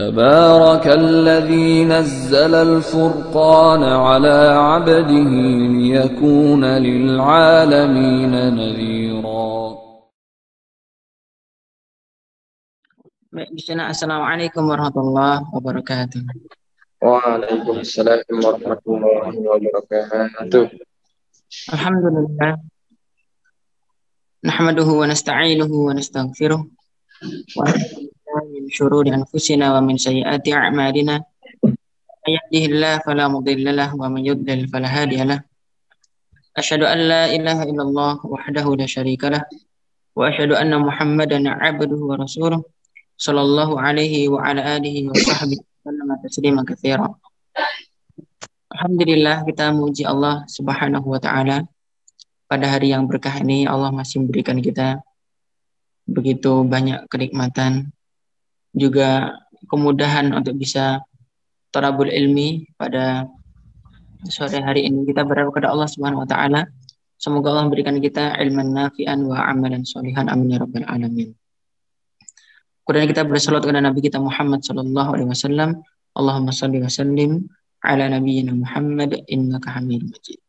تبارك الذي نزل الفرقان على عبده ليكون للعالمين نذيرا. Assalamualaikum warahmatullahi wabarakatuh. Waalaikumsalam warahmatullahi wabarakatuh. Alhamdulillah. Nahmaduhu wa nasta'inuhu wa nastaghfiruh. Wa na'udzu min syururi anfusina wa min sayyiati a'malina. May yahdihillahu fala mudilla lahu wa may yudlil fala hadiya lahu. Asyhadu an la ilaha illallah wahdahu la syarika lah wa asyhadu anna Muhammadan 'abduhu wa rasuluh sallallahu alaihi wa ala alihi wa sahbihi wasallam taslima katsira. Alhamdulillah, kita memuji Allah Subhanahu wa taala. Pada hari yang berkah ini Allah masih memberikan kita begitu banyak kenikmatan, juga kemudahan untuk bisa thalabul ilmi. Pada sore hari ini kita berharap kepada Allah Subhanahu wa taala, semoga Allah memberikan kita ilman nafi'an wa amalan sholihan, amin ya rabbal alamin. Kemudian kita bersalawat kepada Nabi kita Muhammad sallallahu alaihi wasallam. Allahumma shalli wa sallim ala nabiyyina Muhammad innaka Hamidum Majid.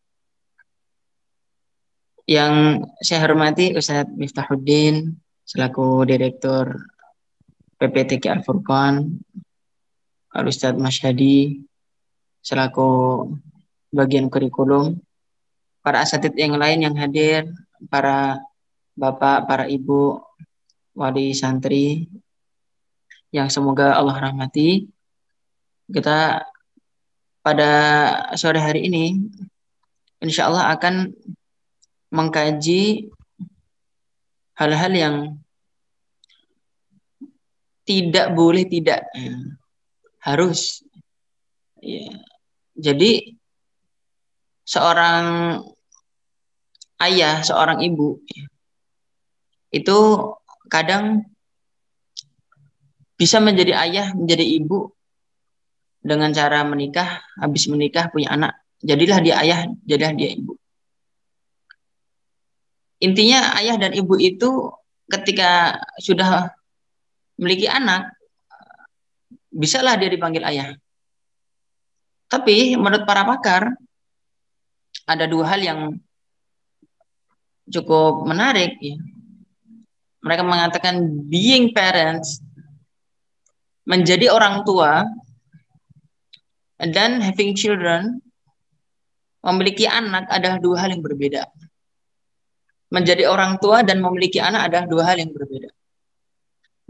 Yang saya hormati Ustadz Miftahuddin selaku Direktur PPTQ Al-Furqan, Ustadz Masyhadi selaku bagian kurikulum, para asatidz yang lain yang hadir, para bapak, para ibu, wali santri yang semoga Allah rahmati. Kita pada sore hari ini insya Allah akan mengkaji hal-hal yang tidak boleh tidak, harus. Ya. Jadi seorang ayah, seorang ibu itu kadang bisa menjadi ayah, menjadi ibu dengan cara menikah, habis menikah punya anak, jadilah dia ayah, jadilah dia ibu. Intinya ayah dan ibu itu ketika sudah memiliki anak, bisalah dia dipanggil ayah. Tapi menurut para pakar, ada dua hal yang cukup menarik. Ya. Mereka mengatakan being parents, menjadi orang tua, dan having children, memiliki anak adalah dua hal yang berbeda. Menjadi orang tua dan memiliki anak adalah dua hal yang berbeda.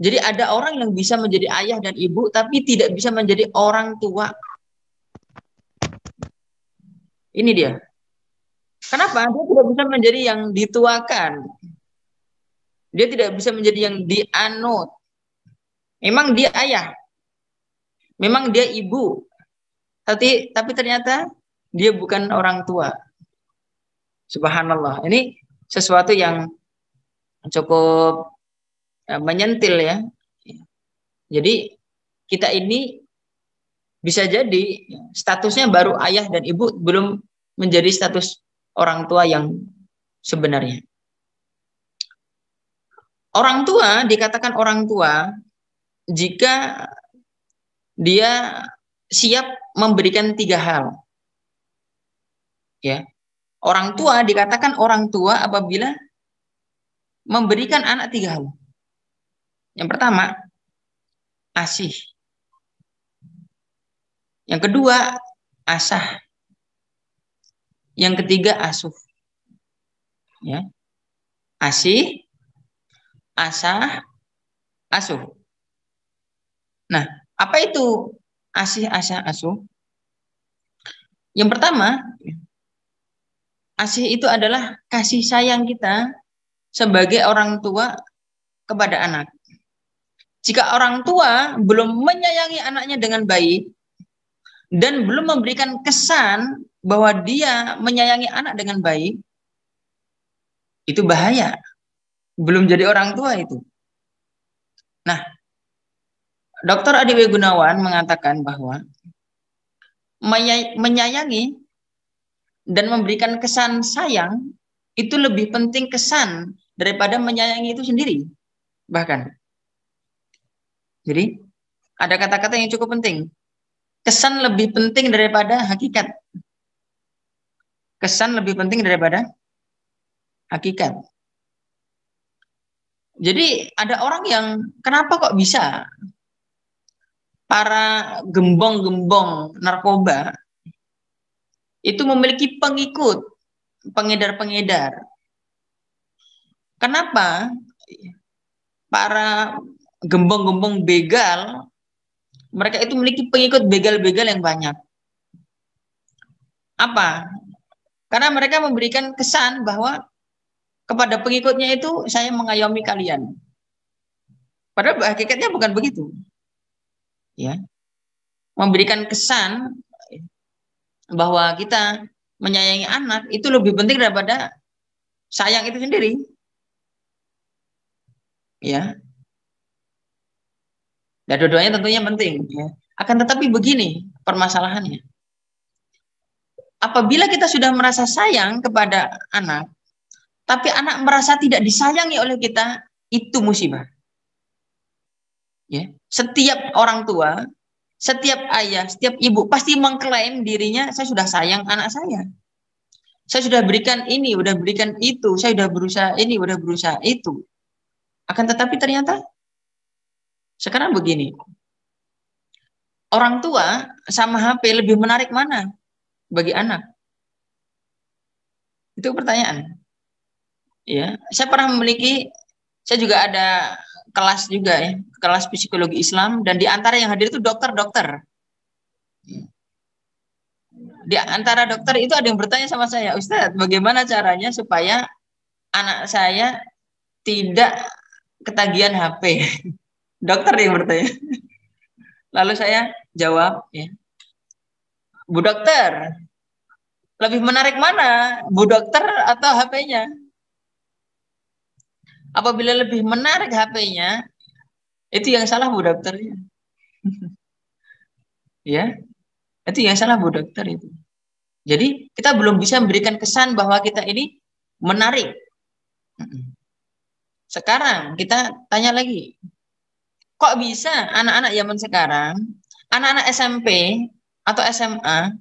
Jadi ada orang yang bisa menjadi ayah dan ibu tapi tidak bisa menjadi orang tua. Ini dia. Kenapa? Dia tidak bisa menjadi yang dituakan. Dia tidak bisa menjadi yang dianut. Memang dia ayah. Memang dia ibu. Tapi ternyata dia bukan orang tua. Subhanallah. Ini sesuatu yang cukup menyentil ya. Jadi kita ini bisa jadi statusnya baru ayah dan ibu, belum menjadi status orang tua yang sebenarnya. Orang tua dikatakan orang tua jika dia siap memberikan tiga hal. Ya. Orang tua dikatakan orang tua apabila memberikan anak tiga hal. Yang pertama, asih. Yang kedua, asah. Yang ketiga, asuh. Ya. Asih, asah, asuh. Nah, apa itu asih, asah, asuh? Yang pertama, asih itu adalah kasih sayang kita sebagai orang tua kepada anak. Jika orang tua belum menyayangi anaknya dengan baik dan belum memberikan kesan bahwa dia menyayangi anak dengan baik, itu bahaya. Belum jadi orang tua itu. Nah, Dr. Adi W. Gunawan mengatakan bahwa menyayangi dan memberikan kesan sayang itu lebih penting kesan daripada menyayangi itu sendiri. Bahkan. Jadi Ada kata-kata yang cukup penting. Kesan lebih penting daripada hakikat. Kesan lebih penting daripada hakikat. Jadi ada orang yang kenapa kok bisa para gembong-gembong narkoba itu memiliki pengikut, pengedar-pengedar. Kenapa para gembong-gembong begal mereka itu memiliki pengikut begal-begal yang banyak? Apa? Karena mereka memberikan kesan bahwa kepada pengikutnya itu saya mengayomi kalian. Padahal hakikatnya bukan begitu. Ya. Memberikan kesan bahwa kita menyayangi anak itu lebih penting daripada sayang itu sendiri. Ya. Dan dua-duanya tentunya penting, ya. Akan tetapi begini permasalahannya. Apabila kita sudah merasa sayang kepada anak, tapi anak merasa tidak disayangi oleh kita, itu musibah. Ya. Setiap orang tua, setiap ayah, setiap ibu pasti mengklaim dirinya, saya sudah sayang anak saya. Saya sudah berikan ini, sudah berikan itu, saya sudah berusaha ini, sudah berusaha itu. Akan tetapi ternyata sekarang begini. Orang tua sama HP lebih menarik mana bagi anak? Itu pertanyaan. Ya, saya pernah saya juga ada kelas juga ya, kelas psikologi Islam, dan di antara yang hadir itu dokter-dokter. Di antara dokter itu ada yang bertanya sama saya, Ustadz, bagaimana caranya supaya anak saya tidak ketagihan HP? Dokter yang bertanya. Lalu saya jawab, ya, Bu dokter, lebih menarik mana, Bu dokter atau HP-nya? Apabila lebih menarik HP-nya, itu yang salah Bu dokternya. Ya, itu yang salah Bu dokter itu. Jadi kita belum bisa memberikan kesan bahwa kita ini menarik. Sekarang kita tanya lagi, kok bisa anak-anak zaman sekarang, anak-anak SMP atau SMA,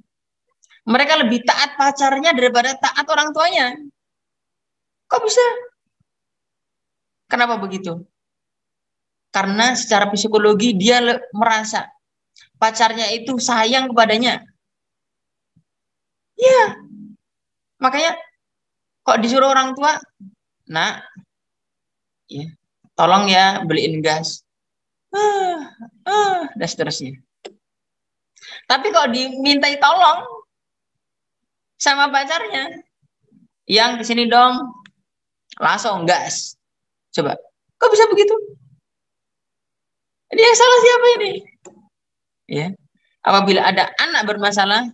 mereka lebih taat pacarnya daripada taat orang tuanya? Kok bisa? Kenapa begitu? Karena secara psikologi dia merasa pacarnya itu sayang kepadanya. Ya, makanya kok disuruh orang tua, nak, ya, tolong ya beliin gas, dan seterusnya. Tapi kalau dimintai tolong sama pacarnya, yang di sini dong, langsung gas. Coba, kok bisa begitu? Ini yang salah siapa ini? Ya, apabila ada anak bermasalah,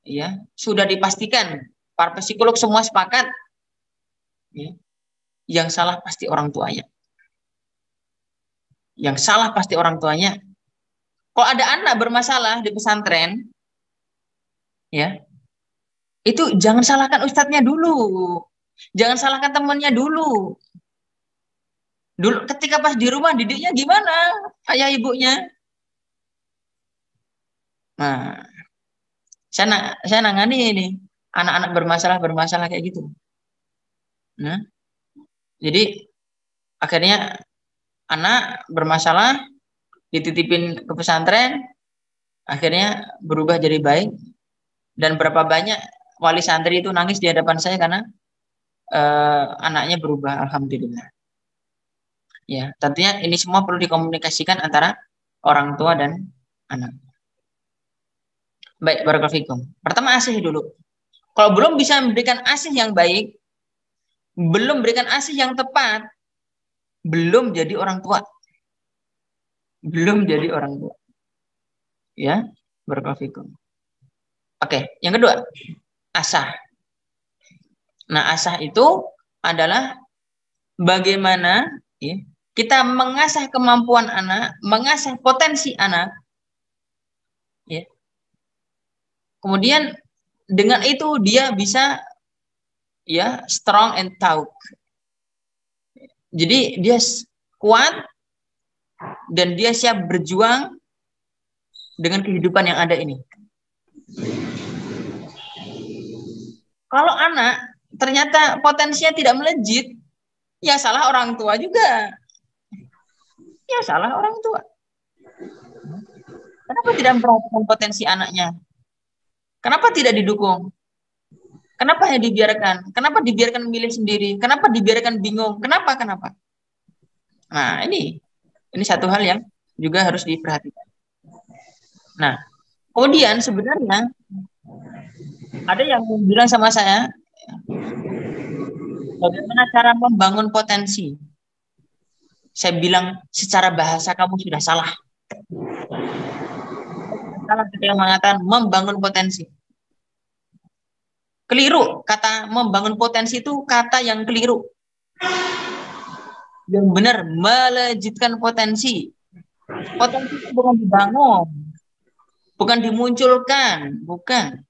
ya sudah dipastikan para psikolog semua sepakat, ya, yang salah pasti orang tuanya. Yang salah pasti orang tuanya. Kalau ada anak bermasalah di pesantren, ya, itu jangan salahkan ustadznya dulu, jangan salahkan temannya dulu. Dulu ketika pas di rumah didiknya gimana ayah ibunya? Nah, saya nangani ini anak-anak bermasalah kayak gitu. Nah, jadi akhirnya anak bermasalah dititipin ke pesantren, akhirnya berubah jadi baik, dan berapa banyak wali santri itu nangis di hadapan saya karena anaknya berubah, alhamdulillah. Ya, tentunya ini semua perlu dikomunikasikan antara orang tua dan anak. Baik, barakallahu fikum. Pertama asih dulu. Kalau belum bisa memberikan asih yang baik, belum berikan asih yang tepat, belum jadi orang tua. Belum jadi orang tua. Ya, barakallahu fikum. Oke, yang kedua, asah. Nah, asah itu adalah bagaimana, ya, kita mengasah kemampuan anak, mengasah potensi anak, ya. Kemudian dengan itu dia bisa, ya, strong and talk. Jadi dia kuat dan dia siap berjuang dengan kehidupan yang ada ini. Kalau anak ternyata potensinya tidak melejit, ya salah orang tua juga. Ya salah orang tua. Kenapa tidak memperhatikan potensi anaknya? Kenapa tidak didukung? Kenapa hanya dibiarkan? Kenapa dibiarkan memilih sendiri? Kenapa dibiarkan bingung? Kenapa? Nah, ini satu hal yang juga harus diperhatikan. Nah, kemudian sebenarnya ada yang bilang sama saya, bagaimana cara membangun potensi? Saya bilang, secara bahasa kamu sudah salah. Salah ketika mengatakan membangun potensi. Keliru, kata membangun potensi itu kata yang keliru. Yang benar, melejitkan potensi. Potensi itu bukan dibangun, bukan dimunculkan, bukan.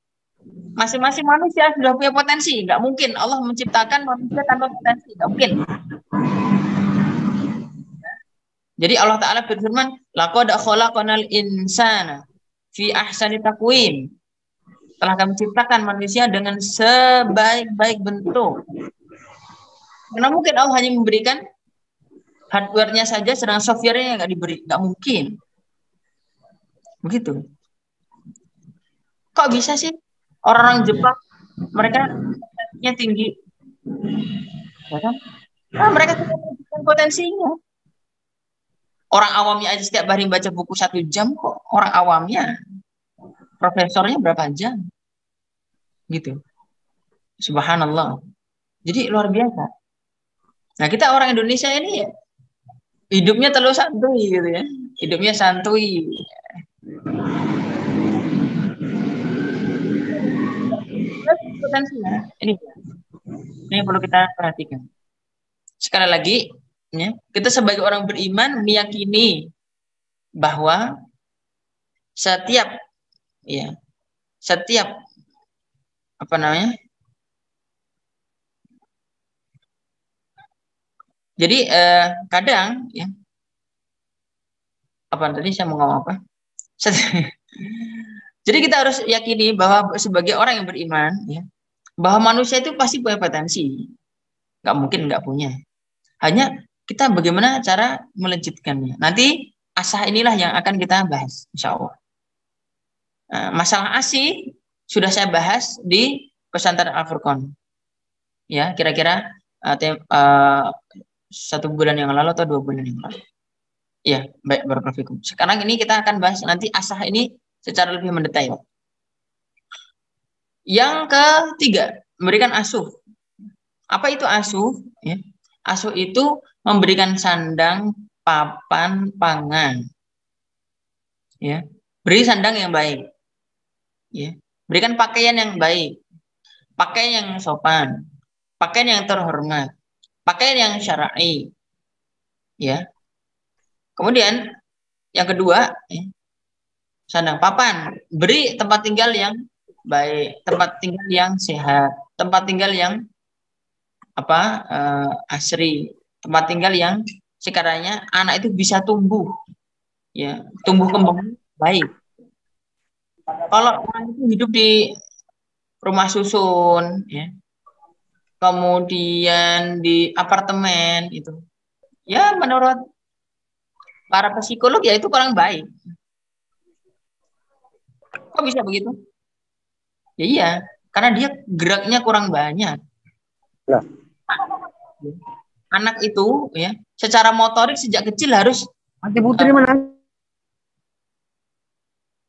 Masing-masing manusia sudah punya potensi, nggak mungkin Allah menciptakan manusia tanpa potensi, nggak mungkin. Jadi Allah Ta'ala berfirman, laqad khalaqnal insana fi ahsani taqwim. Telah kami ciptakan manusia dengan sebaik-baik bentuk. Karena mungkin Allah hanya memberikan hardware-nya saja, sedang software-nya nggak diberi, nggak mungkin. Begitu. Kok bisa sih orang-orang Jepang mereka tinggi, ya kan? Nah, mereka punya potensinya. Orang awamnya aja setiap hari baca buku 1 jam kok. Orang awamnya, profesornya berapa jam? Gitu. Subhanallah. Jadi luar biasa. Nah, kita orang Indonesia ini ya, hidupnya terlalu santuy gitu ya. Hidupnya santuy. Potensinya ini perlu kita perhatikan. Sekali lagi, ya, kita sebagai orang beriman meyakini bahwa setiap apa namanya? Jadi kadang ya, apa tadi saya mau ngomong apa? Jadi kita harus yakini bahwa sebagai orang yang beriman, ya, bahwa manusia itu pasti punya potensi, nggak mungkin nggak punya. Hanya kita bagaimana cara melejitkannya. Nanti asah inilah yang akan kita bahas, insya Allah. Masalah asih sudah saya bahas di pesantren Al-Furqan. Ya, kira-kira 1 bulan yang lalu atau 2 bulan yang lalu. Ya, baik, barakallahu fikum. Sekarang ini kita akan bahas nanti asah ini secara lebih mendetail. Yang ketiga, memberikan asuh. Apa itu asuh? Ya. Asuh itu memberikan sandang, papan, pangan. Ya. Beri sandang yang baik. Ya. Berikan pakaian yang baik. Pakaian yang sopan. Pakaian yang terhormat. Pakaian yang syar'i. Ya. Kemudian yang kedua, ya, sandang, papan. Beri tempat tinggal yang baik, tempat tinggal yang sehat, tempat tinggal yang asri, tempat tinggal yang sekiranya anak itu bisa tumbuh, ya, tumbuh kembang baik. Kalau orang itu hidup di rumah susun, ya, kemudian di apartemen itu, ya menurut para psikolog ya itu kurang baik. Kok bisa begitu? Ya iya, karena dia geraknya kurang banyak. Nah. Anak itu ya secara motorik sejak kecil harus Putri menang.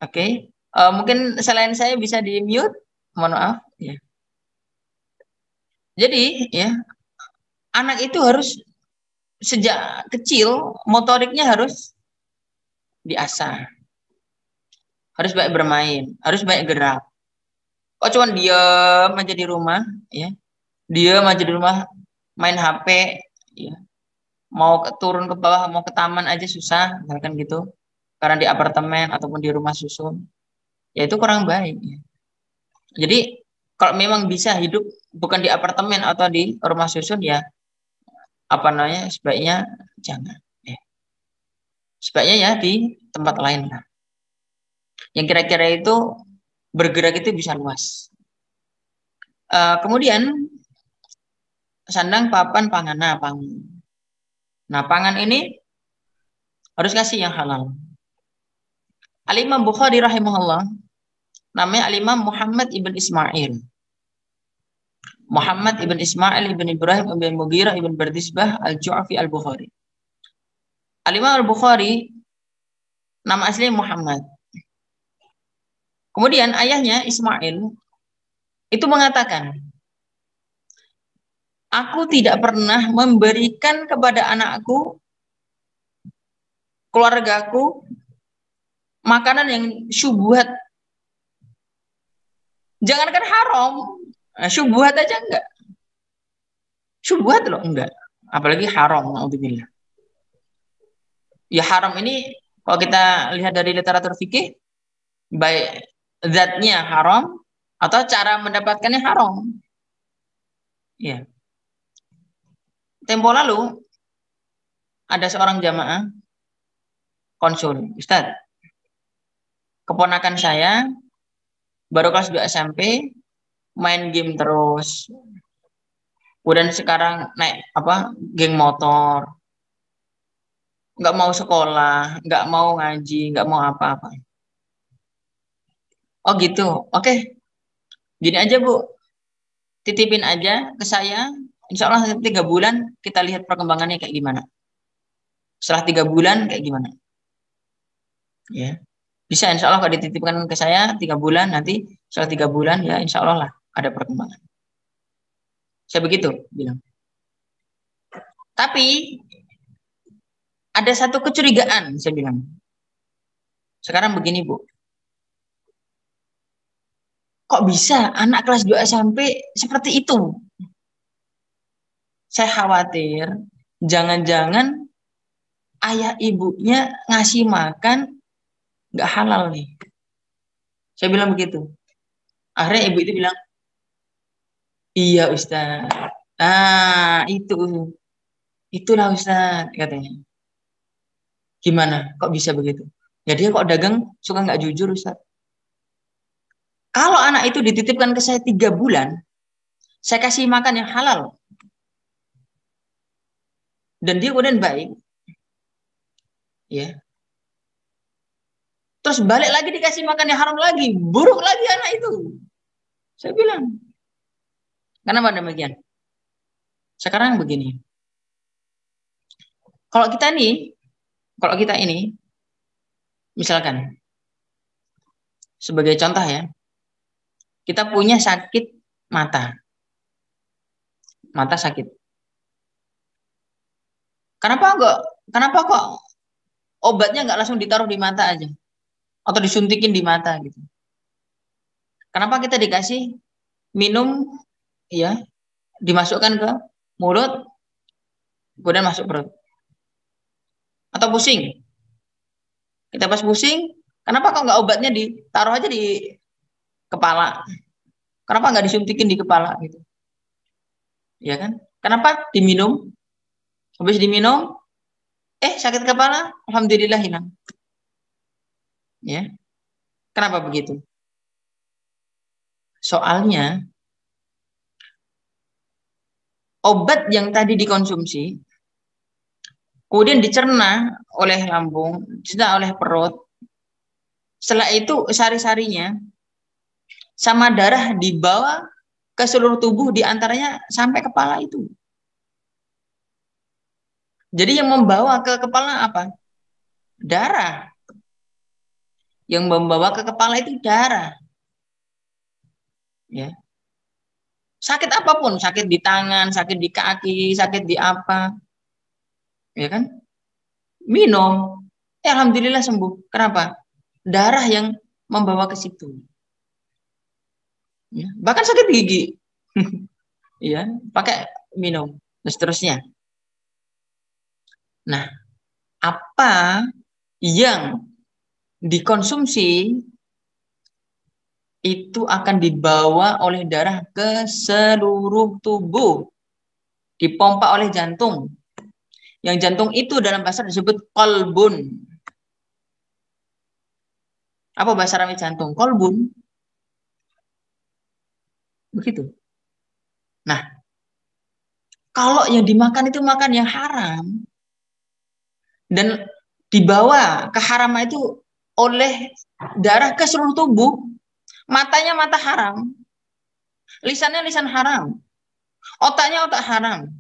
Oke. Mungkin selain saya bisa di mute, mohon maaf ya. Jadi ya anak itu harus sejak kecil motoriknya harus diasah, harus baik bermain, harus baik gerak. Kok cuman diam aja di rumah, ya, diam aja di rumah main HP, ya, mau turun ke bawah, mau ke taman aja susah, misalkan gitu, karena di apartemen ataupun di rumah susun, ya itu kurang baik. Ya. Jadi kalau memang bisa hidup bukan di apartemen atau di rumah susun, ya apa namanya sebaiknya jangan. Ya. Sebaiknya ya di tempat lain lah. Yang kira-kira itu bergerak itu bisa luas. Kemudian sandang, papan, pangan. Nah, pangan ini harus kasih yang halal. Al-Imam Bukhari rahimahullah, namanya Al-Imam Muhammad ibn Ismail. Muhammad ibn Ismail ibn Ibrahim ibn Mughirah ibn Bardisbah al-Ju'afi al-Bukhari. Al-Imam al-Bukhari nama aslinya Muhammad. Kemudian ayahnya Ismail itu mengatakan, aku tidak pernah memberikan kepada anakku, keluargaku, makanan yang syubhat. Jangankan haram, syubhat aja enggak. Syubhat loh enggak. Apalagi haram, naudzubillah. Ya haram ini kalau kita lihat dari literatur fikih, baik zatnya haram atau cara mendapatkannya haram. Ya. Tempo lalu ada seorang jamaah konsul, Ustadz, keponakan saya baru kelas 2 SMP, main game terus. Kemudian sekarang naik geng motor. Nggak mau sekolah, nggak mau ngaji, nggak mau apa-apa. Oh gitu, oke. Gini aja Bu, titipin aja ke saya. Insya Allah 3 bulan kita lihat perkembangannya kayak gimana. Setelah 3 bulan kayak gimana. Ya, bisa insya Allah kalau dititipkan ke saya 3 bulan, nanti setelah 3 bulan ya insya Allah lah ada perkembangan. Saya begitu bilang. Tapi ada satu kecurigaan, saya bilang. Sekarang begini Bu, kok bisa anak kelas 2 SMP seperti itu? Saya khawatir jangan-jangan ayah ibunya ngasih makan nggak halal nih. Saya bilang begitu. Akhirnya ibu itu bilang, iya Ustaz. Nah itulah Ustaz katanya. Gimana? Kok bisa begitu? Ya dia kok dagang suka nggak jujur Ustaz. Kalau anak itu dititipkan ke saya 3 bulan, saya kasih makan yang halal. Dan dia kemudian baik. Ya. Terus balik lagi dikasih makan yang haram lagi. Buruk lagi anak itu. Saya bilang. Kenapa demikian? Sekarang begini. Kalau kita ini, misalkan, sebagai contoh ya, kita punya sakit mata. Mata sakit. Kenapa kok obatnya nggak langsung ditaruh di mata aja? Atau disuntikin di mata gitu. Kenapa kita dikasih minum, ya, dimasukkan ke mulut, kemudian masuk perut. Atau pusing. Kita pas pusing, kenapa kok nggak obatnya ditaruh aja di kepala? Kenapa nggak disuntikin di kepala gitu? Ya kan? Kenapa diminum? Habis diminum, sakit kepala, alhamdulillah hilang. Ya. Kenapa begitu? Soalnya obat yang tadi dikonsumsi kemudian dicerna oleh lambung, dicerna oleh perut. Setelah itu sari-sarinya sama darah dibawa ke seluruh tubuh, diantaranya sampai kepala itu. Jadi yang membawa ke kepala apa? Darah. Yang membawa ke kepala itu darah. Ya. Sakit apapun, sakit di tangan, sakit di kaki, sakit di apa. Ya kan? Minum. Alhamdulillah sembuh. Kenapa? Darah yang membawa ke situ. Ya. Bahkan sakit gigi. Ya, pakai minum. Dan seterusnya. Nah, apa yang dikonsumsi itu akan dibawa oleh darah ke seluruh tubuh, dipompa oleh jantung. Yang jantung itu dalam bahasa disebut qalbun. Apa bahasa Arabnya jantung? Kolbun. Begitu. Nah, kalau yang dimakan itu makan yang haram dan dibawa ke haram itu oleh darah ke seluruh tubuh, matanya mata haram, lisannya lisan haram, otaknya otak haram,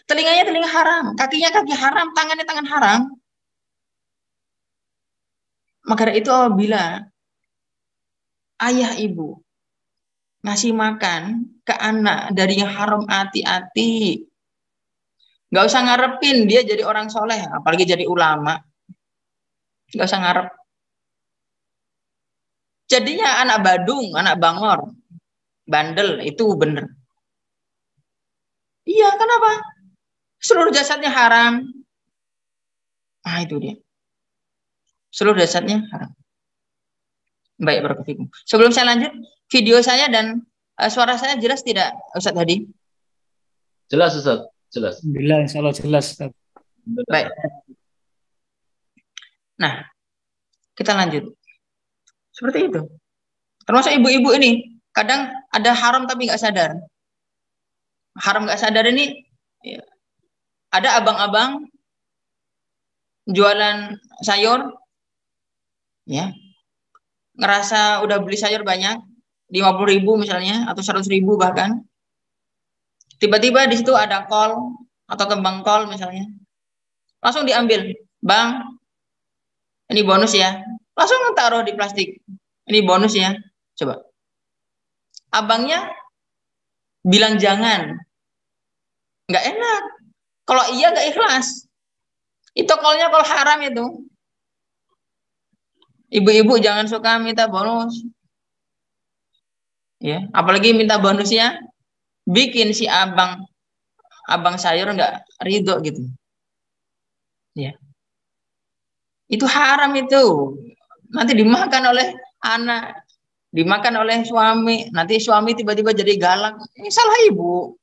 telinganya telinga haram, kakinya kaki haram, tangannya tangan haram. Maka dari itu apabila ayah ibu ngasih makan ke anak dari yang haram, hati-hati. Nggak usah ngarepin dia jadi orang soleh, apalagi jadi ulama. Nggak usah ngarep. Jadinya anak badung, anak bangor, bandel, itu bener. Iya, kenapa? Seluruh jasadnya haram. Ah, itu dia. Seluruh jasadnya haram. Baik, barakallahu. Sebelum saya lanjut, video saya dan suara saya jelas tidak, Ustadz Hadi? Jelas, Ustadz. Jelas. Alhamdulillah, insya Allah jelas. Baik. Nah, kita lanjut. Seperti itu. Termasuk ibu-ibu ini, kadang ada haram tapi nggak sadar. Haram nggak sadar ini, ya, ada abang-abang jualan sayur, ya, ngerasa udah beli sayur banyak, 50.000 misalnya, atau 100.000 bahkan. Tiba-tiba di situ ada kol atau kembang kol misalnya. Langsung diambil. Bang, ini bonus ya. Langsung taruh di plastik. Ini bonus ya. Coba. Abangnya bilang jangan. Nggak enak. Kalau iya nggak ikhlas. Itu kolnya kol haram itu. Ibu-ibu jangan suka minta bonus. Ya, apalagi minta bonusnya bikin si abang sayur nggak ridho gitu. Ya. Itu haram itu. Nanti dimakan oleh anak, dimakan oleh suami. Nanti suami tiba-tiba jadi galak. Ini salah ibu.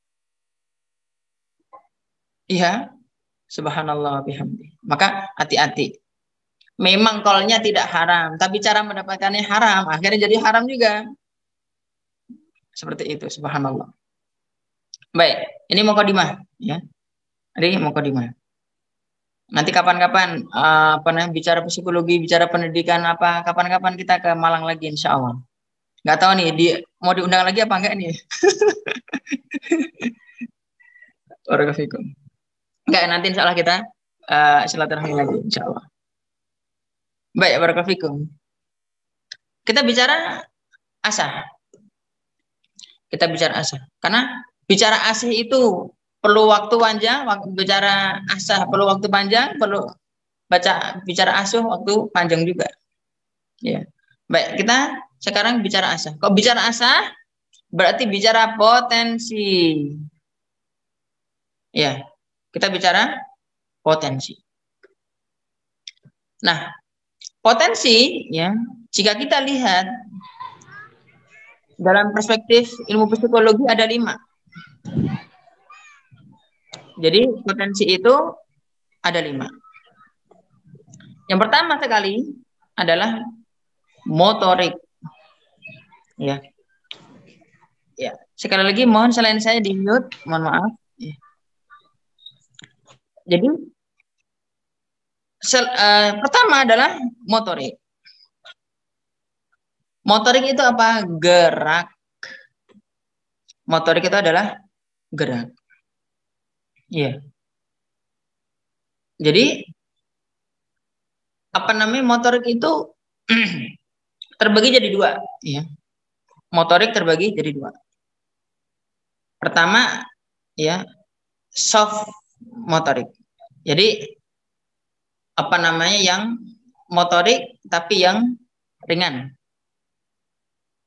Iya. Subhanallah bihamdi. Maka hati-hati. Memang kolnya tidak haram, tapi cara mendapatkannya haram. Akhirnya jadi haram juga. Seperti itu, subhanallah. Baik, ini mukadimah ya. Ini mukadimah. Nanti kapan-kapan bicara psikologi, bicara pendidikan apa, kapan-kapan kita ke Malang lagi insya Allah. Nggak tahu nih, mau diundang lagi apa enggak nih? Barakallahu. Enggak, nanti insya Allah kita silaturahmi lagi insya Allah. Baik, barakallahu. Kita bicara asah. Kita bicara asah. Karena bicara asih itu perlu waktu panjang, bicara asah perlu waktu panjang, perlu bicara asuh waktu panjang juga. Ya. Baik, kita sekarang bicara asah. Kalau bicara asah berarti bicara potensi. Ya, kita bicara potensi. Nah, potensi ya, jika kita lihat dalam perspektif ilmu psikologi ada 5. Jadi potensi itu ada 5. Yang pertama sekali adalah motorik. Ya. Ya. Sekali lagi mohon selain saya di mute, mohon maaf. Ya. Jadi pertama adalah motorik. Motorik itu apa? Gerak. Motorik itu adalah gerak. Iya. Jadi apa namanya, motorik itu terbagi jadi 2, ya. Motorik terbagi jadi 2. Pertama, ya, soft motorik. Jadi apa namanya, yang motorik tapi yang ringan.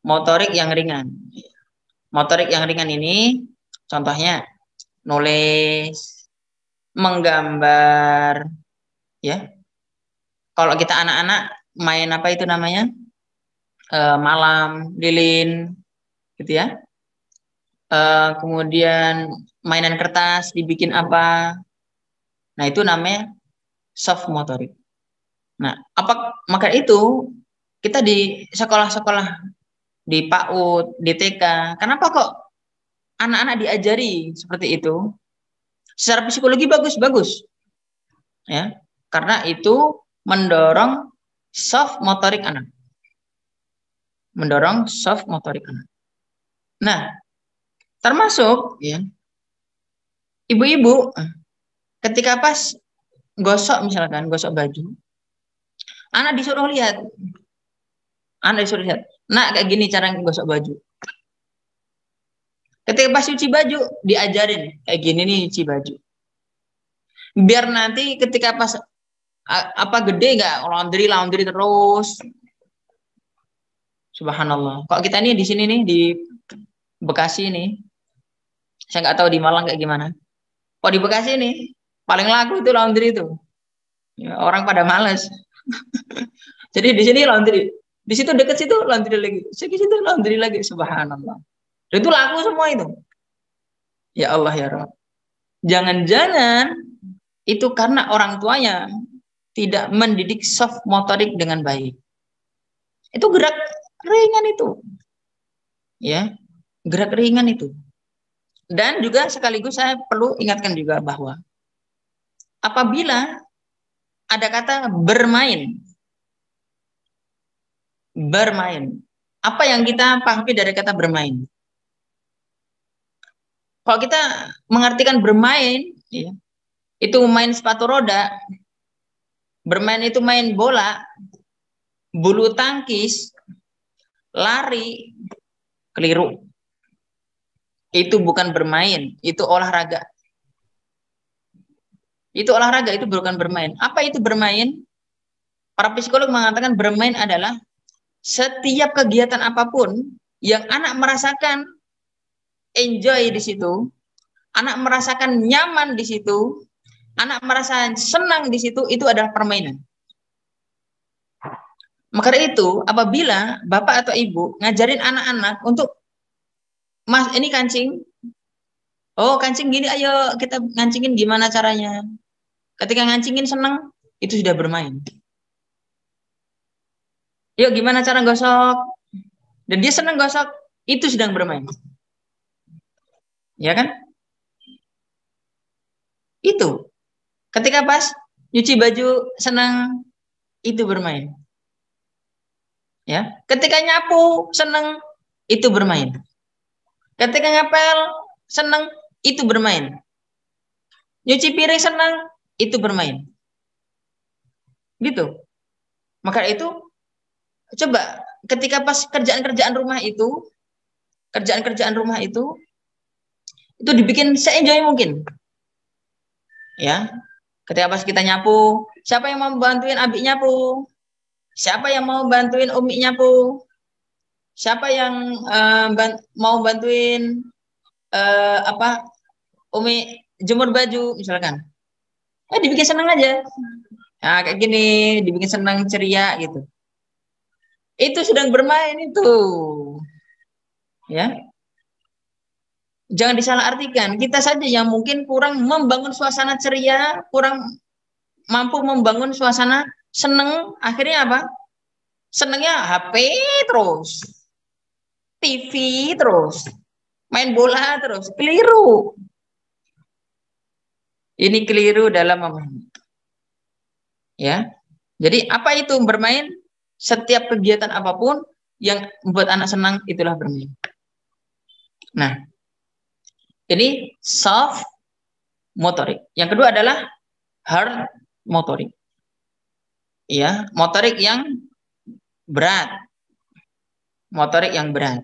Motorik yang ringan. Motorik yang ringan ini contohnya nulis, menggambar, ya. Kalau kita anak-anak main apa itu namanya, malam, lilin, gitu ya. Kemudian mainan kertas dibikin apa. Nah, itu namanya soft motorik. Nah, Maka itu kita di sekolah-sekolah, di PAUD, di TK, kenapa kok anak-anak diajari seperti itu? Secara psikologi bagus-bagus, ya, karena itu mendorong soft motorik anak, mendorong soft motorik anak. Nah, termasuk ya ibu-ibu ketika pas gosok, misalkan gosok baju, anak disuruh lihat, nak kayak gini cara gosok baju. Ketika pas cuci baju diajarin kayak gini nih cuci baju. Biar nanti ketika pas gede nggak laundry terus. Subhanallah. Kok kita nih di sini nih di Bekasi nih, saya nggak tahu di Malang kayak gimana. Kok di Bekasi nih paling laku itu laundry itu. Ya, orang pada males. Jadi di sini laundry, di situ deket situ laundry lagi, di situ laundry lagi. Subhanallah. Dan itu laku semua itu. Ya Allah ya Rabb. Jangan-jangan itu karena orang tuanya tidak mendidik soft motorik dengan baik. Itu gerak ringan itu. Ya, gerak ringan itu. Dan juga sekaligus saya perlu ingatkan juga bahwa apabila ada kata bermain, apa yang kita pahami dari kata bermain? Kalau kita mengartikan bermain, ya, itu main sepatu roda, bermain itu main bola, bulu tangkis, lari, keliru. Itu bukan bermain, itu olahraga. Itu olahraga, itu bukan bermain. Apa itu bermain? Para psikolog mengatakan bermain adalah setiap kegiatan apapun yang anak merasakan enjoy di situ, anak merasakan nyaman di situ, anak merasa senang di situ, itu adalah permainan. Maka itu apabila bapak atau ibu ngajarin anak-anak untuk, mas ini kancing, oh kancing gini, ayo kita ngancingin gimana caranya. Ketika ngancingin senang, itu sudah bermain. Yuk gimana cara gosok, dan dia senang gosok, itu sedang bermain. Ya kan? Itu. Ketika pas nyuci baju senang, itu bermain. Ya, ketika nyapu senang, itu bermain. Ketika ngepel senang, itu bermain. Nyuci piring senang, itu bermain. Gitu. Maka itu coba ketika pas kerjaan-kerjaan rumah itu dibikin se-enjoy mungkin. Ya. Ketika pas kita nyapu, siapa yang mau bantuin Abi nyapu? Siapa yang mau bantuin Umi nyapu? Siapa yang mau bantuin Umi jemur baju misalkan? Dibikin senang aja. Nah, kayak gini, dibikin senang, ceria gitu. Itu sedang bermain itu. Ya. Jangan disalahartikan. Kita saja yang mungkin kurang membangun suasana ceria, kurang mampu membangun suasana seneng, akhirnya apa? Senengnya HP terus, TV terus, main bola terus. Keliru. Ini keliru dalam memahami. Ya. Jadi apa itu bermain? Setiap kegiatan apapun yang membuat anak senang, itulah bermain. Nah, ini soft motorik. Yang kedua adalah hard motorik. Ya, motorik yang berat. Motorik yang berat.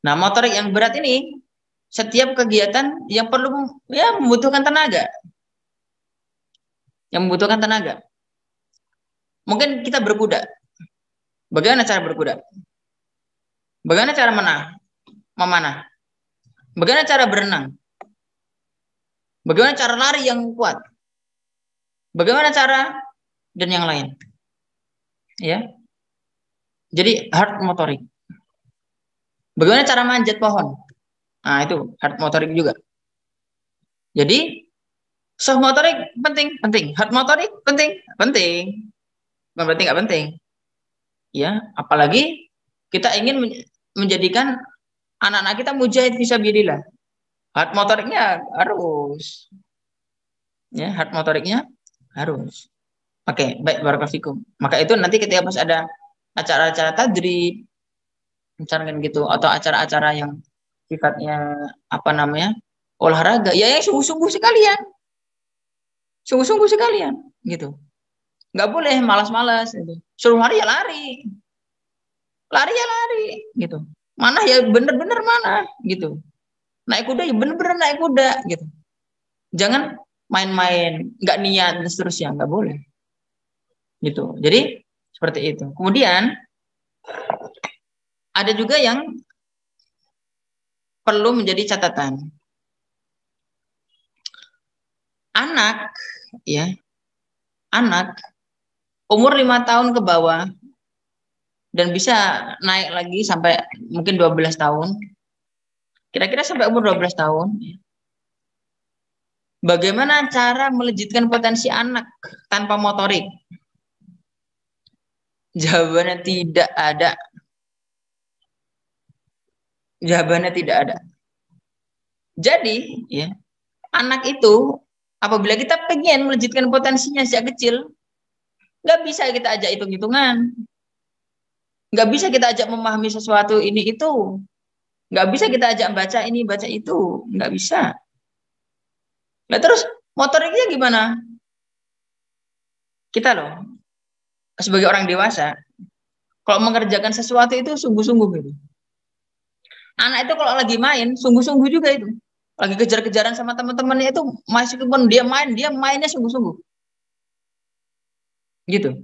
Nah, motorik yang berat ini setiap kegiatan yang perlu ya membutuhkan tenaga. Yang membutuhkan tenaga. Mungkin kita berkuda. Bagaimana cara berkuda? Bagaimana cara memanah? Bagaimana cara berenang? Bagaimana cara lari yang kuat? Bagaimana cara dan yang lain? Ya. Jadi hard motorik. Bagaimana cara manjat pohon? Nah, itu hard motorik juga. Jadi soft motorik penting. Hard motorik penting. bukan berarti nggak penting. Ya, apalagi kita ingin menjadikan anak-anak kita mujahid fisabilillah. Hard motoriknya harus. Ya, hard motoriknya harus. Oke, baik, barakallahu fikum. Maka itu nanti ketika pas ada acara-acara tadrib, misalkan gitu, atau acara-acara yang sifatnya apa namanya, olahraga, ya yang sungguh-sungguh sekalian, gitu. Nggak boleh malas-malas. Gitu. Suruh lari ya lari, gitu. Mana ya bener-bener mana, gitu. Naik kuda ya bener-bener naik kuda, gitu. Jangan main-main, nggak niat dan seterusnya, nggak boleh. Gitu. Jadi seperti itu. Kemudian ada juga yang perlu menjadi catatan. Anak, ya, anak umur 5 tahun ke bawah dan bisa naik lagi sampai mungkin 12 tahun. Kira-kira sampai umur 12 tahun. Bagaimana cara melejitkan potensi anak tanpa motorik? Jawabannya tidak ada. Jawabannya tidak ada. Jadi, ya, anak itu apabila kita pengen melejitkan potensinya sejak kecil, nggak bisa kita ajak hitung-hitungan. Nggak bisa kita ajak memahami sesuatu ini itu. Nggak bisa kita ajak baca ini, baca itu. Nggak bisa. Nah terus motoriknya gimana? Kita loh, sebagai orang dewasa, kalau mengerjakan sesuatu itu sungguh-sungguh gitu. Anak itu kalau lagi main, sungguh-sungguh juga itu. Lagi kejar-kejaran sama teman-temannya itu, meskipun dia mainnya sungguh-sungguh. Gitu.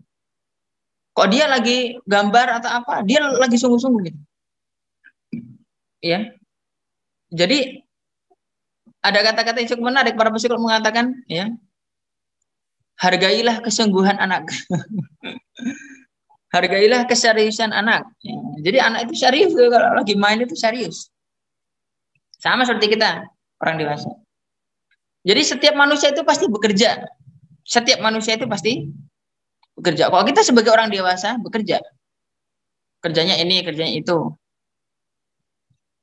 Kok dia lagi gambar atau apa, dia lagi sungguh-sungguh gitu. Ya. Jadi ada kata-kata yang cukup menarik, para psikolog mengatakan, ya, hargailah kesungguhan anak. Hargailah keseriusan anak. Ya. Jadi anak itu serius, kalau lagi main itu serius. Sama seperti kita, orang dewasa. Jadi setiap manusia itu pasti bekerja. Setiap manusia itu pasti bekerja. Kalau kita sebagai orang dewasa bekerja, kerjanya ini, kerjanya itu.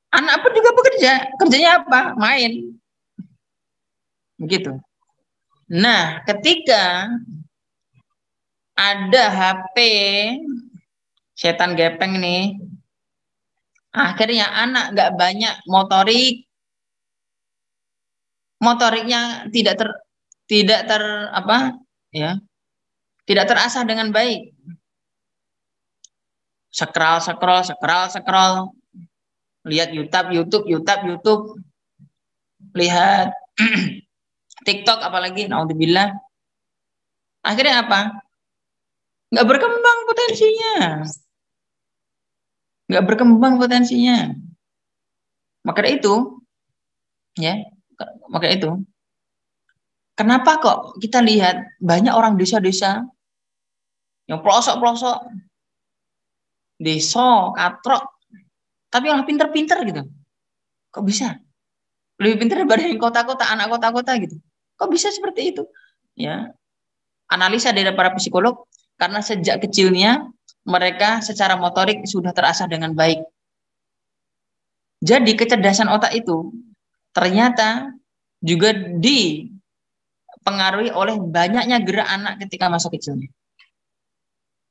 Anak pun juga bekerja. Kerjanya apa? Main. Begitu. Nah, ketika ada HP setan gepeng nih, akhirnya anak nggak banyak motorik, motoriknya tidak terasah dengan baik. Scroll, lihat YouTube, lihat TikTok apalagi, naudzubillah. Akhirnya apa? Nggak berkembang potensinya. Maka itu, kenapa kok kita lihat banyak orang desa-desa yang pelosok-pelosok, desa, katrok, tapi malah pinter-pinter gitu. Kok bisa? Lebih pinter daripada yang kota-kota, anak kota-kota gitu. Kok bisa seperti itu? Ya, analisa dari para psikolog, karena sejak kecilnya mereka secara motorik sudah terasah dengan baik. Jadi kecerdasan otak itu ternyata juga dipengaruhi oleh banyaknya gerak anak ketika masa kecilnya.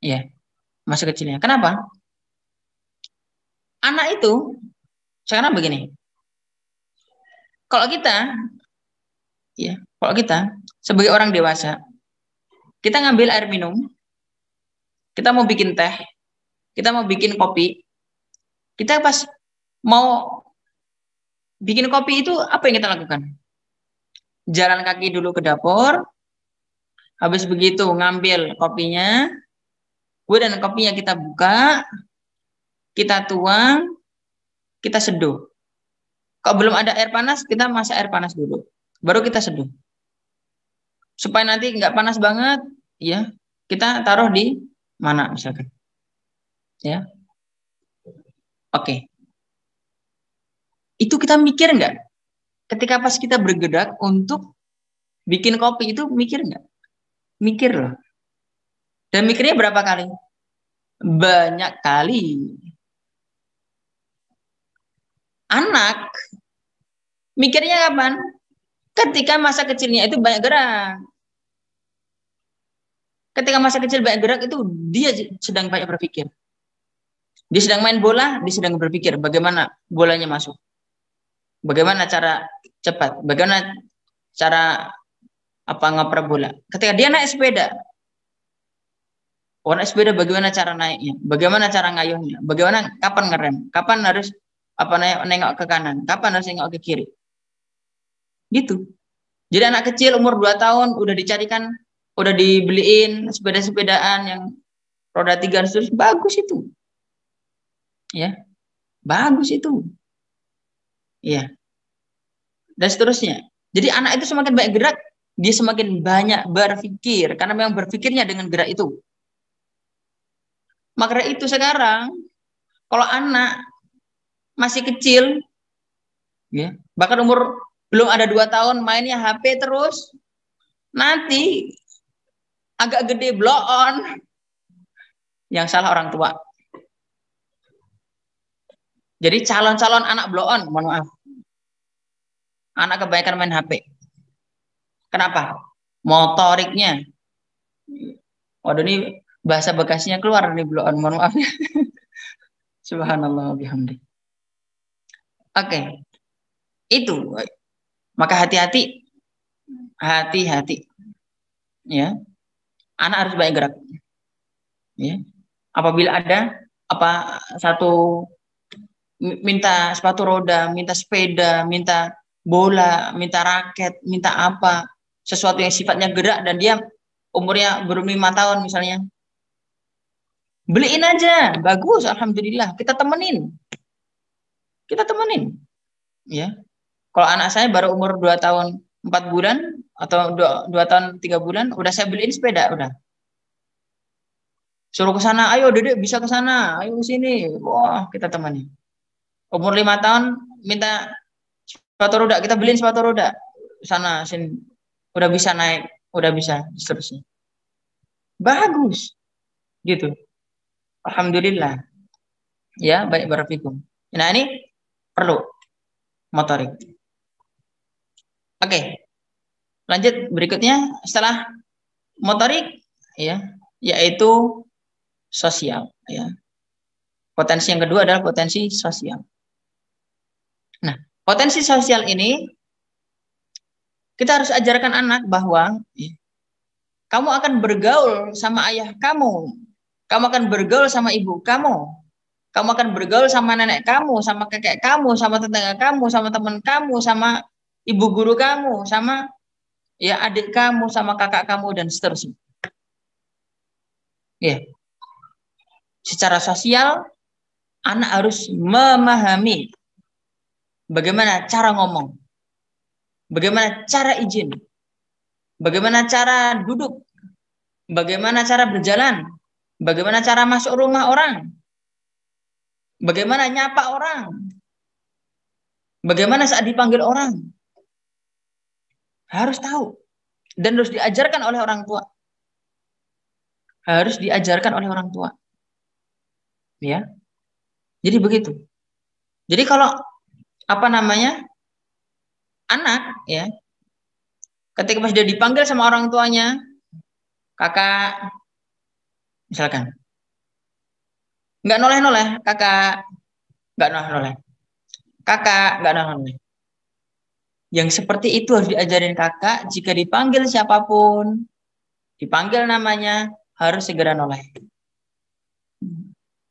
Ya, masa kecilnya. Kenapa? Anak itu sekarang begini. Kalau kita sebagai orang dewasa, kita ngambil air minum, kita mau bikin teh, kita mau bikin kopi, kita pas mau bikin kopi itu apa yang kita lakukan? Jalan kaki dulu ke dapur, habis begitu ngambil kopinya, kemudian kopinya kita buka, kita tuang, kita seduh. Kalau belum ada air panas, kita masak air panas dulu, baru kita seduh. Supaya nanti nggak panas banget, ya, kita taruh di mana misalkan, ya. Oke. Itu kita mikir nggak? Ketika pas kita bergerak untuk bikin kopi itu mikir nggak? Mikir loh. Dan mikirnya berapa kali? Banyak kali. Anak mikirnya kapan? Ketika masa kecilnya itu banyak gerak. Ketika masa kecil banyak gerak itu dia sedang banyak berpikir. Dia sedang main bola, dia sedang berpikir bagaimana bolanya masuk. Bagaimana cara cepat, bagaimana cara ngoper bola. Ketika dia naik sepeda, naik sepeda bagaimana cara naiknya, bagaimana cara ngayuhnya, bagaimana kapan ngerem, kapan harus nengok ke kanan, kapan harus nengok ke kiri. Gitu. Jadi anak kecil umur 2 tahun udah dicarikan, udah dibeliin sepeda-sepedaan yang roda 3 terus, bagus itu. Ya. Bagus itu. Ya. Dan seterusnya. Jadi anak itu semakin banyak gerak, dia semakin banyak berpikir karena memang berpikirnya dengan gerak itu. Maka itu sekarang kalau anak masih kecil, ya, bahkan umur belum ada 2 tahun mainnya HP terus, nanti agak gede blow on, yang salah orang tua. Jadi calon-calon anak blow on, mohon maaf, anak kebanyakan main HP. Kenapa? Motoriknya, waduh ini bahasa bekasnya keluar nih, blow on, mohon maaf. Subhanallah bihamdi. Oke. Itu. Maka hati-hati, ya. Anak harus banyak gerak. Ya. Apabila ada satu minta sepatu roda, minta sepeda, minta bola, minta raket, minta sesuatu yang sifatnya gerak dan dia umurnya belum 5 tahun misalnya, beliin aja, bagus, alhamdulillah, kita temenin, ya. Kalau anak saya baru umur 2 tahun 4 bulan atau 2 tahun 3 bulan, udah saya beliin sepeda, udah. Suruh ke sana, ayo Dedek bisa ke sana, ayo ke sini. Wah, kita temani. Umur 5 tahun minta sepatu roda, kita beliin sepatu roda. Sana sini. Udah bisa naik, udah bisa seterusnya. Bagus. Gitu. Alhamdulillah. Ya, baik barakallahu. Nah, ini perlu motorik. Oke, lanjut berikutnya setelah motorik, ya, yaitu sosial. Ya. Potensi yang kedua adalah potensi sosial. Nah, potensi sosial ini kita harus ajarkan anak bahwa ya, kamu akan bergaul sama ayah kamu akan bergaul sama ibu kamu akan bergaul sama nenek kamu, sama kakek kamu, sama tetangga kamu, sama teman kamu, sama ibu guru kamu, sama ya adik kamu, sama kakak kamu, dan seterusnya. Ya. Secara sosial, anak harus memahami bagaimana cara ngomong, bagaimana cara izin, bagaimana cara duduk, bagaimana cara berjalan, bagaimana cara masuk rumah orang, bagaimana nyapa orang, bagaimana saat dipanggil orang. Harus tahu dan harus diajarkan oleh orang tua. Harus diajarkan oleh orang tua. Ya. Jadi begitu. Jadi kalau anak ya, ketika pas dia dipanggil sama orang tuanya, kakak misalkan, nggak noleh-noleh, kakak nggak noleh-noleh, kakak nggak noleh-noleh. Yang seperti itu harus diajarin kakak. Jika dipanggil siapapun, dipanggil namanya, harus segera noleh.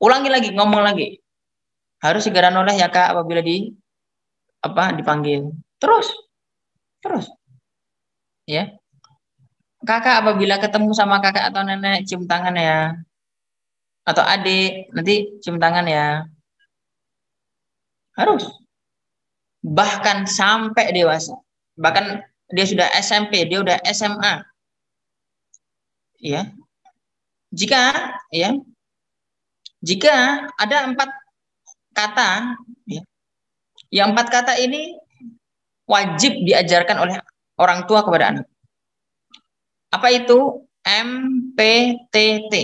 Ulangi lagi, ngomong lagi. Harus segera noleh ya kak apabila dipanggil. Terus. Ya. Kakak apabila ketemu sama kakak atau nenek, cium tangan ya. Atau adik, nanti cium tangan ya. Harus. Bahkan sampai dewasa. Bahkan dia sudah SMP, dia sudah SMA. Ya. Jika ada 4 kata, ya, yang 4 kata ini wajib diajarkan oleh orang tua kepada anak. Apa itu? MPTT.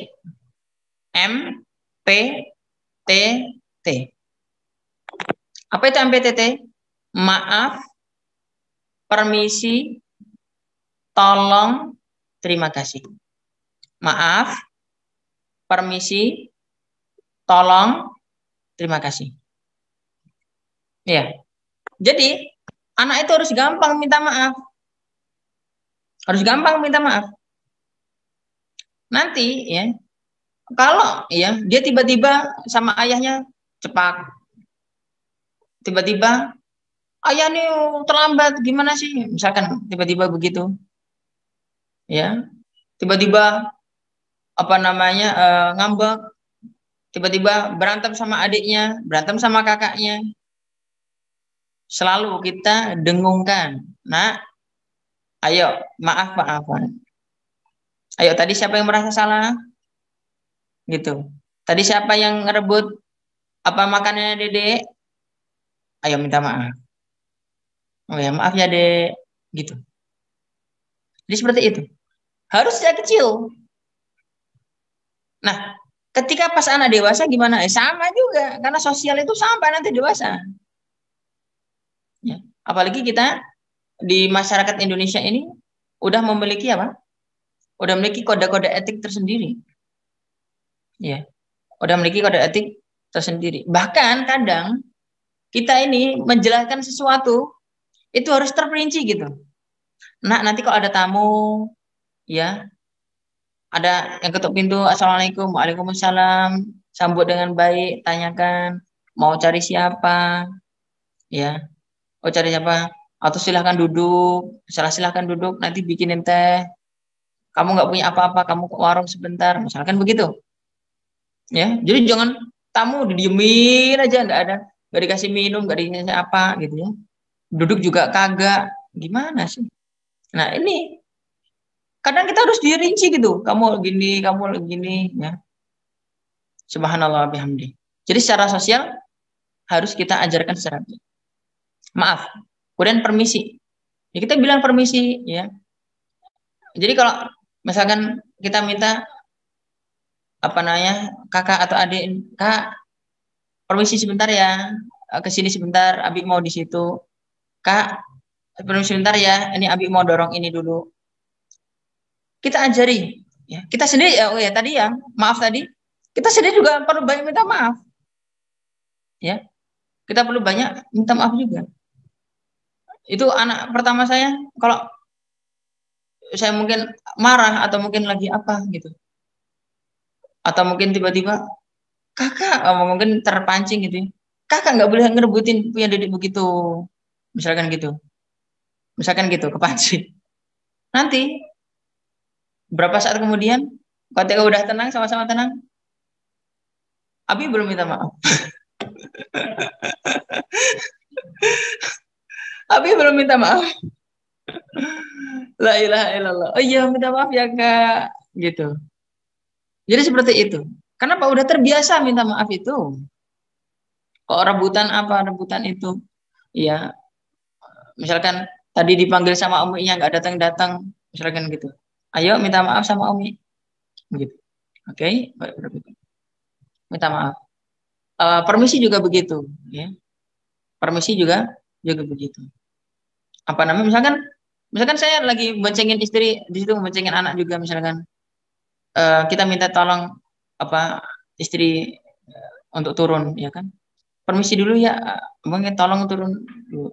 MPTT. Apa itu MPTT? Maaf, permisi, tolong, terima kasih. Maaf, permisi, tolong, terima kasih. Ya. Jadi, anak itu harus gampang minta maaf. Harus gampang minta maaf. Nanti ya, kalau ya dia tiba-tiba sama ayahnya cepat. Tiba-tiba ayah nih terlambat, gimana sih? Misalkan tiba-tiba begitu. Ya. Tiba-tiba apa namanya ngambek. Tiba-tiba berantem sama adiknya, berantem sama kakaknya. Selalu kita dengungkan. Nah, ayo, maafan. Ayo, tadi siapa yang merasa salah? Gitu. Tadi siapa yang ngerebut apa makanannya Dedek? Ayo minta maaf. Oh ya, maaf ya, Dek. Gitu. Jadi seperti itu. Harus sejak kecil. Nah, ketika pas anak dewasa gimana? Sama juga, karena sosial itu sampai nanti dewasa. Ya. Apalagi kita di masyarakat Indonesia ini udah memiliki apa? Udah memiliki kode-kode etik tersendiri. Ya. Udah memiliki kode etik tersendiri. Bahkan kadang kita ini menjelaskan sesuatu itu harus terperinci gitu. Nah, nanti kalau ada tamu ya, ada yang ketuk pintu, assalamualaikum, waalaikumsalam, sambut dengan baik, tanyakan mau cari siapa, ya, mau cari siapa, atau silahkan duduk, silahkan duduk, nanti bikinin teh, kamu nggak punya apa-apa, kamu ke warung sebentar, misalkan begitu, ya, jadi jangan tamu didiemin aja, nggak dikasih minum, nggak dikasih apa, gitu ya, duduk juga kagak, gimana sih? Nah ini kadang kita harus dirinci gitu. Kamu gini, ya. Subhanallah bihamdi. Jadi secara sosial harus kita ajarkan secara baik. Maaf. Kemudian permisi. Ya, kita bilang permisi ya. Jadi kalau misalkan kita minta apa namanya, kakak atau adik, Kak, permisi sebentar ya. Ke sini sebentar, Abi mau di situ. Kak, permisi sebentar ya. Ini Abi mau dorong ini dulu. Kita ajari ya, kita sendiri ya, oh ya tadi ya maaf tadi, kita sendiri juga perlu banyak minta maaf ya, kita perlu banyak minta maaf juga. Itu anak pertama saya, kalau saya mungkin marah atau mungkin lagi apa gitu, atau mungkin tiba-tiba kakak mungkin terpancing gitu ya, kakak nggak boleh ngerebutin punya Dedek begitu, misalkan gitu kepancing. Nanti berapa saat kemudian, ketika udah tenang, sama-sama tenang, Abi belum minta maaf. Abi belum minta maaf. La ilaha illallah. Oh iya, minta maaf ya Kak. Gitu. Jadi seperti itu. Kenapa? Udah terbiasa minta maaf itu. Kok rebutan apa, rebutan itu. Ya, misalkan tadi dipanggil sama Uminya nggak datang-datang, misalkan gitu. Ayo minta maaf sama Umi. Gitu. Oke, minta maaf. Permisi juga begitu, ya. Permisi juga begitu. Apa namanya? Misalkan saya lagi boncengin istri di situ, boncengin anak juga, misalkan kita minta tolong apa istri untuk turun, ya kan? Permisi dulu ya, mungkin tolong turun dulu.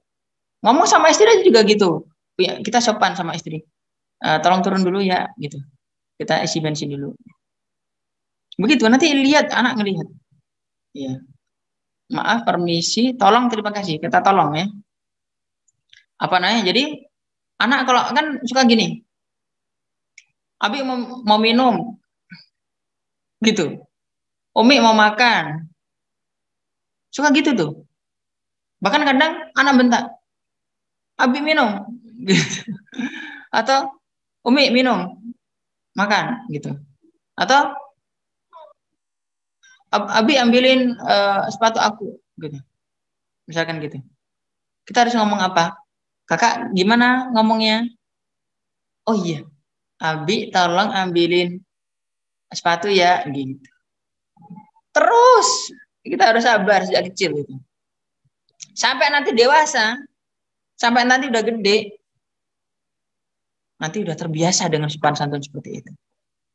Ngomong sama istri aja juga gitu. Ya, kita sopan sama istri. Tolong turun dulu ya, gitu. Kita isi bensin dulu. Begitu, nanti lihat, anak ngelihat. Ya. Maaf, permisi, tolong, terima kasih. Kita tolong ya. Apa namanya? Jadi anak kalau kan suka gini. Abi mau minum. Gitu. Umi mau makan. Suka gitu tuh. Bahkan kadang anak bentak. Abi minum. Gitu. Atau Umi minum. Makan gitu. Atau Abi ambilin sepatu aku gitu. Misalkan gitu. Kita harus ngomong apa? Kakak gimana ngomongnya? Oh iya. Abi tolong ambilin sepatu ya, gitu. Terus kita harus sabar sejak kecil gitu. Sampai nanti dewasa, sampai nanti udah gede, nanti udah terbiasa dengan sopan santun seperti itu.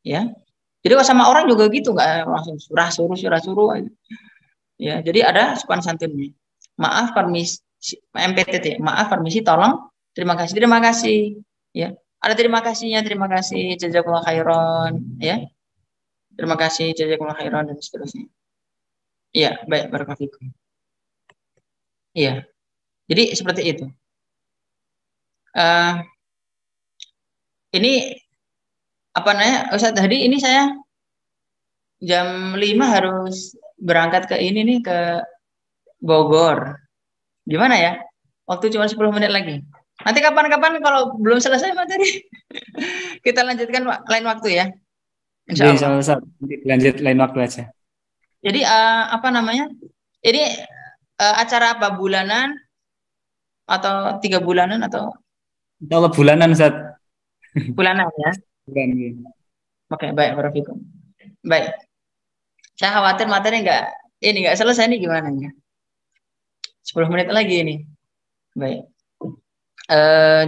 Ya. Jadi kalau sama orang juga gitu, nggak langsung surah suruh. Ya, jadi ada sopan santunnya. Maaf, permisi, MPTT, maaf, permisi, tolong, terima kasih. Ya, ada terima kasihnya, terima kasih, jazakallah khairan, ya, terima kasih, jazakallah khairan, dan seterusnya. Iya, baik, barakallahu fikum. Iya, jadi seperti itu. Ini apa namanya, Ustaz, tadi ini saya jam 5 harus berangkat ke ini nih, ke Bogor. Gimana ya? Waktu cuma 10 menit lagi. Nanti kapan-kapan kalau belum selesai materi kita lanjutkan lain waktu ya. Insya Allah. Insya Allah, lanjut lain waktu aja. Jadi apa namanya? Ini acara apa, bulanan atau 3 bulanan atau? Insya Allah bulanan, Ustaz. Bulanan ya. Bulan. Oke, baik, barakallahu. Baik. Saya khawatir materi nggak selesai nih, gimana ya? 10 menit lagi ini. Baik.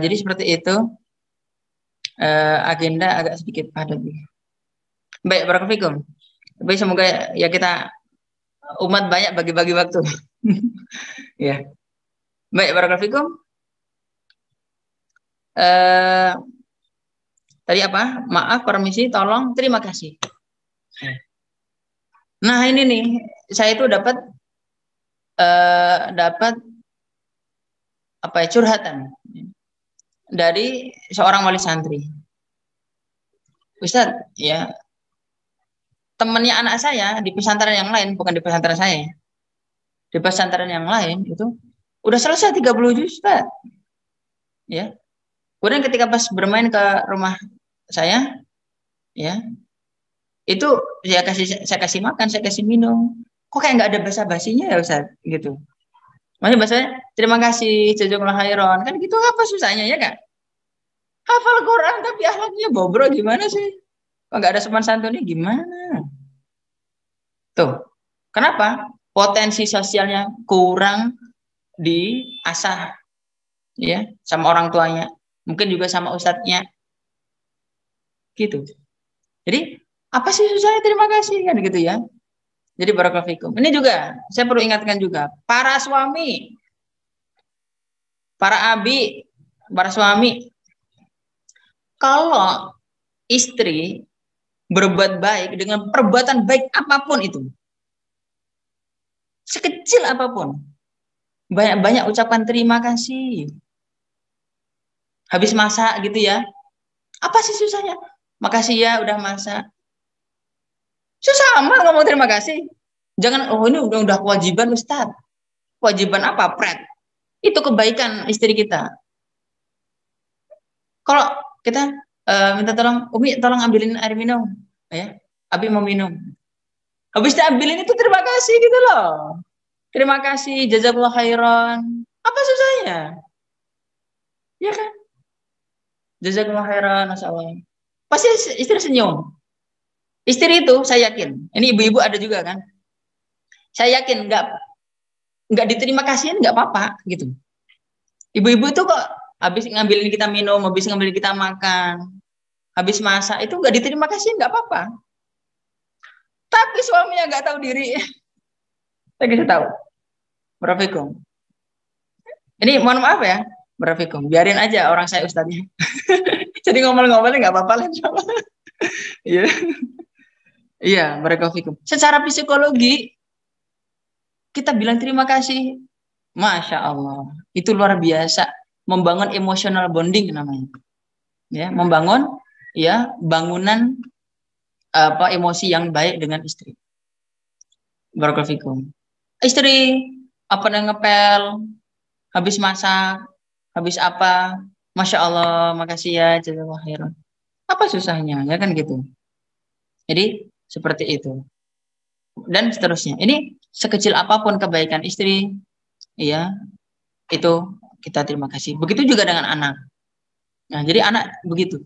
Jadi seperti itu. Agenda agak sedikit padat. Baik, barakallahu. Tapi semoga ya kita umat banyak bagi-bagi waktu. Ya. Baik, barakallahu. Tadi apa? Maaf, permisi, tolong, terima kasih. Nah, ini nih, saya itu dapat apa ya, curhatan dari seorang wali santri. Ustaz, ya, temannya anak saya di pesantren yang lain, bukan di pesantren saya. Di pesantren yang lain itu udah selesai 30 juz, Ustaz. Ya. Kemudian ketika pas bermain ke rumah saya, ya, itu saya kasih makan, saya kasih minum. Kok kayak nggak ada basa-basinya ya, Ustaz, gitu. Maksudnya bahasanya terima kasih, jazakallahu khairan, kan gitu, apa susahnya ya Kak? Hafal Quran tapi akhlaknya bobrok, gimana sih? Kok nggak ada sopan santunnya, gimana? Tuh, kenapa? Potensi sosialnya kurang diasah, ya, sama orang tuanya, mungkin juga sama ustadznya, gitu. Jadi apa sih susahnya terima kasih, kan gitu ya. Jadi barakallahu fikum. Ini juga saya perlu ingatkan juga para suami, para abi, para suami, kalau istri berbuat baik dengan perbuatan baik apapun itu, sekecil apapun, banyak-banyak ucapan terima kasih. Habis masak gitu ya, apa sih susahnya? Makasih ya udah masak. Susah amat ngomong terima kasih. Jangan, oh ini udah kewajiban Ustaz. Kewajiban apa? Pret. Itu kebaikan istri kita. Kalau kita minta tolong, Umi tolong ambilin air minum, ya, Abi mau minum. Habis ambilin itu terima kasih gitu loh. Terima kasih, jazakallahu khairan. Apa susahnya? Ya kan? Jazakallahu khairan, masyaallah. Pasti istri senyum. Istri itu saya yakin, ini ibu-ibu ada juga kan? Saya yakin nggak diterima kasihan nggak apa-apa gitu. Ibu-ibu itu kok habis ngambilin kita minum, habis ngambilin kita makan, habis masak itu nggak diterima kasihan nggak apa-apa. Tapi suaminya nggak tahu diri. Saya kasih tahu. Barakallahu. Ini mohon maaf ya, barakallahu. Biarin aja orang saya ustadznya. Jadi ngomel-ngomelnya nggak apa-apa lah, insyaallah. Iya. Iya, barakallahu. Secara psikologi kita bilang terima kasih, masya Allah, itu luar biasa, membangun emotional bonding namanya, ya, membangun ya bangunan apa emosi yang baik dengan istri. Barakallahu. Istri apa yang ngepel, habis masak, habis apa, masya Allah, makasih ya, jazakallahu khairan. Apa susahnya, ya kan gitu. Jadi seperti itu. Dan seterusnya. Ini sekecil apapun kebaikan istri, ya, itu kita terima kasih. Begitu juga dengan anak. Nah, jadi anak begitu.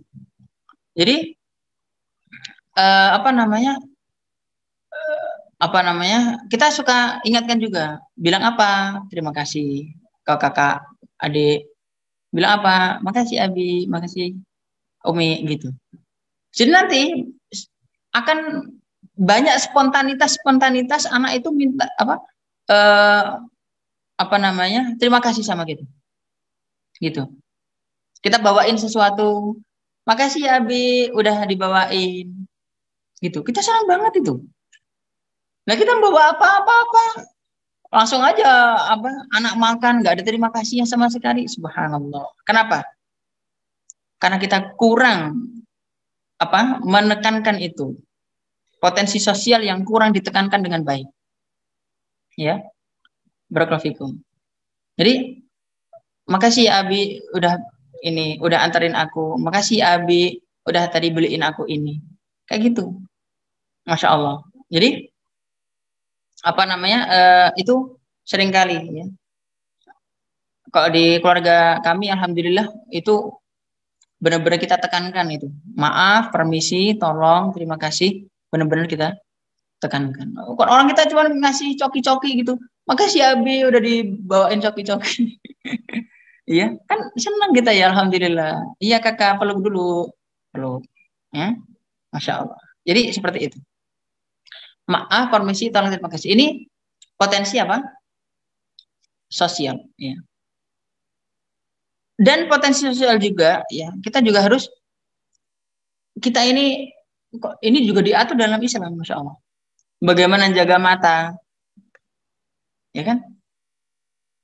Jadi kita suka ingatkan juga, bilang apa, terima kasih ke kakak, adik, bilang apa, makasih Abi, makasih Umi, gitu. Jadi nanti akan banyak spontanitas anak itu minta terima kasih sama kita, gitu. Kita bawain sesuatu, makasih ya Abi, udah dibawain, gitu. Kita senang banget itu. Nah kita bawa apa-apa, langsung aja anak makan, nggak ada terima kasihnya sama sekali. Subhanallah. Kenapa? Karena kita kurang menekankan itu, potensi sosial yang kurang ditekankan dengan baik. Ya, barakallahu fikum. Jadi makasih ya Abi udah antarin aku. Makasih ya Abi udah tadi beliin aku ini. Kayak gitu. Masya Allah. Jadi itu seringkali ya. Kalau di keluarga kami alhamdulillah itu benar-benar kita tekankan itu. Maaf, permisi, tolong, terima kasih, benar-benar kita tekankan. Orang kita cuma ngasih coki-coki gitu. Makasih ya Abi udah dibawain coki-coki. Iya, kan senang kita ya alhamdulillah. Iya kakak, peluk dulu. Peluk. Ya. Masya Allah. Jadi seperti itu. Maaf, permisi, tolong, terima kasih. Ini potensi apa? Sosial, ya. Dan potensi sosial juga, ya. Kita juga harus, ini juga diatur dalam Islam, Masya Allah. Bagaimana jaga mata, ya kan?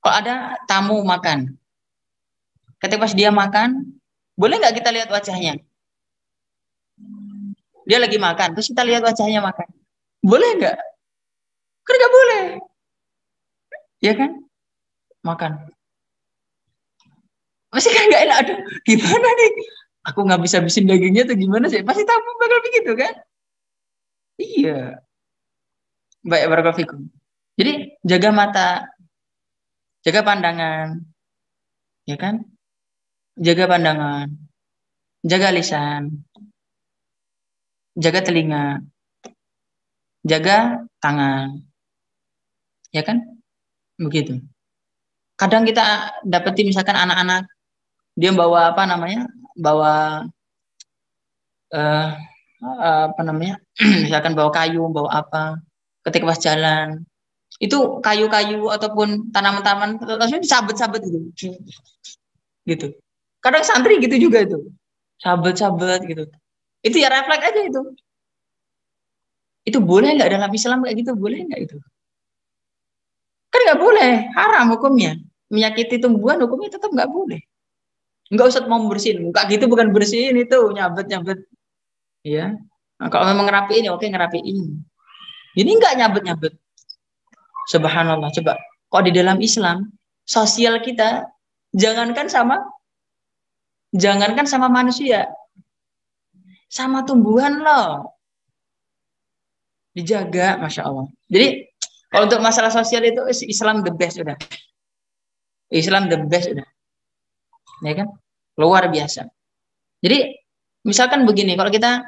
Kalau ada tamu makan, ketika pas dia makan, boleh nggak kita lihat wajahnya? Dia lagi makan, terus kita lihat wajahnya makan. Boleh nggak? Kan nggak boleh. Ya kan? Makan. Masih kan nggak enak. Aduh, gimana nih? Aku nggak bisa habisin dagingnya tuh gimana sih? Pasti tamu bakal begitu kan? Iya. Baik, barakallahu fikum. Jadi jaga mata, jaga pandangan, ya kan? Jaga pandangan, jaga lisan, jaga telinga, jaga tangan, ya kan? Begitu. Kadang kita dapeti misalkan anak-anak dia bawa misalkan bawa kayu, bawa apa, ketika pas jalan itu kayu-kayu ataupun tanaman-tanaman langsung disabet-sabet gitu. Kadang santri gitu juga itu, sabet-sabet gitu. Itu ya refleks aja itu. Itu boleh nggak dalam Islam kayak gitu? Boleh nggak itu? Kan nggak boleh, haram hukumnya. Menyakiti tumbuhan hukumnya tetap nggak boleh. Nggak usah mau bersihin, nggak gitu, bukan bersihin itu, nyabet-nyabet. Ya, nah, kalau memang ngerapiin ya oke ngerapiin. Ini nggak nyabet-nyabet. Subhanallah, coba. Kok di dalam Islam sosial kita jangankan sama manusia, sama tumbuhan loh dijaga, Masya Allah. Jadi kalau untuk masalah sosial itu Islam the best udah. Islam the best udah. Ya kan? Luar biasa. Jadi misalkan begini, kalau kita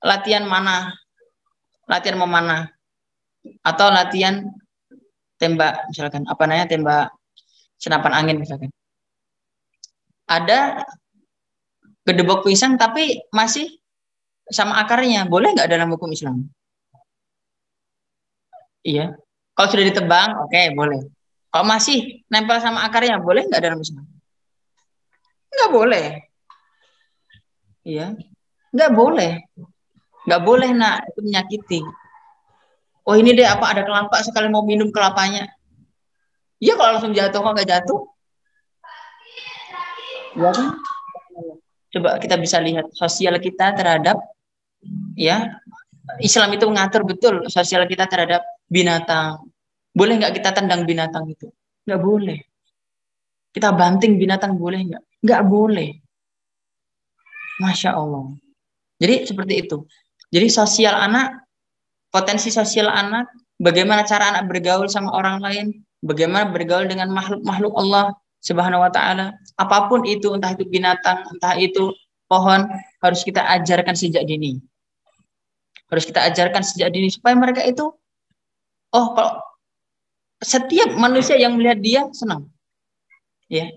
latihan memanah atau latihan tembak misalkan tembak senapan angin misalkan. Ada gedebok pisang tapi masih sama akarnya, boleh nggak dalam hukum Islam? Iya. Kalau sudah ditebang, oke, boleh. Kalau masih nempel sama akarnya, boleh nggak dalam Islam? Nggak boleh. Iya. Nggak boleh. Nggak boleh, nak. Itu menyakiti. Oh ini deh, ada kelapa, sekali mau minum kelapanya. Iya, kalau langsung jatuh, kok nggak jatuh? Ya kan? Coba kita bisa lihat sosial kita terhadap, ya, Islam itu mengatur betul sosial kita terhadap binatang. Boleh nggak kita tendang binatang itu? Nggak boleh. Kita banting binatang boleh nggak? Nggak boleh. Masya Allah. Jadi seperti itu. Jadi sosial anak, potensi sosial anak, bagaimana cara anak bergaul sama orang lain, bagaimana bergaul dengan makhluk-makhluk Allah Subhanahu wa Ta'ala, apapun itu, entah itu binatang, entah itu pohon harus kita ajarkan sejak dini. Harus kita ajarkan sejak dini supaya mereka itu, oh kalau setiap manusia yang melihat dia senang. Ya.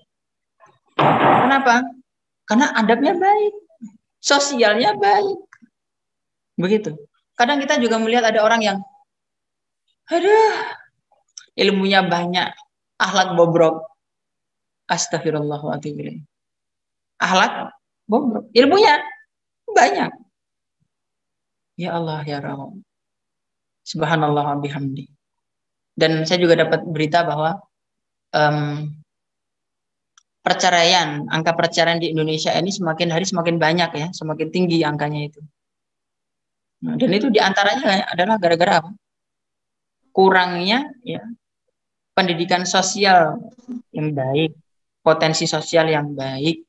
Kenapa? Karena adabnya baik, sosialnya baik. Begitu. Kadang kita juga melihat ada orang yang aduh, ilmunya banyak, akhlak bobrok. Astagfirullahaladzim. Akhlak bobrok, ilmunya banyak. Ya Allah, ya Rabb. Subhanallah wa bihamdi. Dan saya juga dapat berita bahwa angka perceraian di Indonesia ini semakin hari semakin banyak ya, semakin tinggi angkanya itu. Nah, dan itu diantaranya adalah gara-gara apa? Kurangnya ya pendidikan sosial yang baik, potensi sosial yang baik,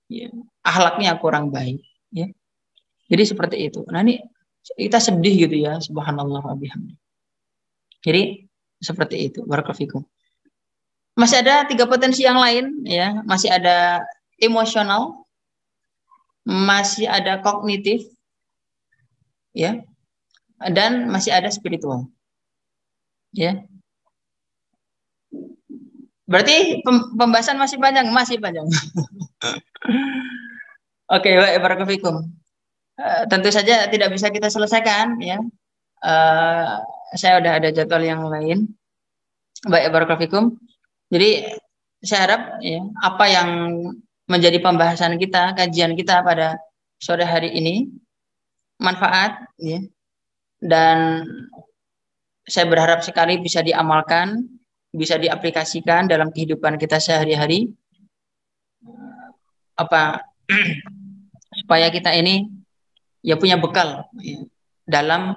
ya, akhlaknya kurang baik. Ya. Jadi seperti itu. Nah ini kita sedih gitu ya, subhanallah wa bihamdi. Jadi seperti itu. Barakallahu fikum. Masih ada 3 potensi yang lain ya, masih ada emosional, masih ada kognitif, ya, dan masih ada spiritual. Ya. Berarti pembahasan masih panjang, Oke, baik, barakallahu fikum. Tentu saja tidak bisa kita selesaikan ya. Saya udah ada jadwal yang lain. Baik, barakallahu fikum. Jadi saya harap ya, apa yang menjadi pembahasan kita, kajian kita pada sore hari ini manfaat ya. Dan saya berharap sekali bisa diamalkan, bisa diaplikasikan dalam kehidupan kita sehari-hari. Supaya kita ini ya punya bekal ya, dalam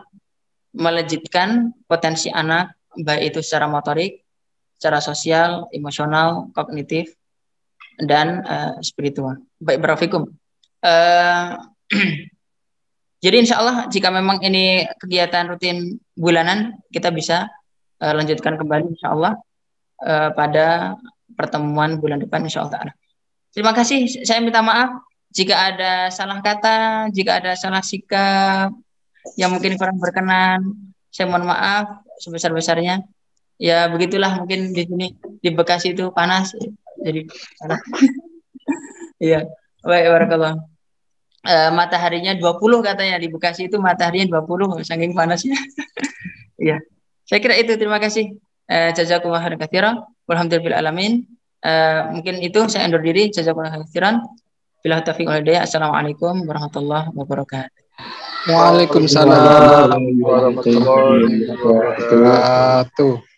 melejitkan potensi anak, baik itu secara motorik, secara sosial, emosional, kognitif, dan spiritual. Baik, barakallahu. Jadi insya Allah jika memang ini kegiatan rutin bulanan, kita bisa lanjutkan kembali insya Allah pada pertemuan bulan depan insya Allah. Terima kasih. Saya minta maaf jika ada salah kata, jika ada salah sikap yang mungkin kurang berkenan. Saya mohon maaf sebesar-besarnya. Ya begitulah, mungkin di sini di Bekasi itu panas, jadi panas. Iya, baik, barakallah. Mataharinya 20 katanya di Bekasi itu, mataharinya 20 saking panasnya. Iya. Saya kira itu, terima kasih. Jazakumullah khairan katsiran. Walhamdulillahil alamin. Mungkin itu saya undur diri. Jazakumullah khairan katsiran. Billahi taufiq wal hidayah. Assalamualaikum warahmatullahi wabarakatuh. Waalaikumsalam warahmatullahi wabarakatuh.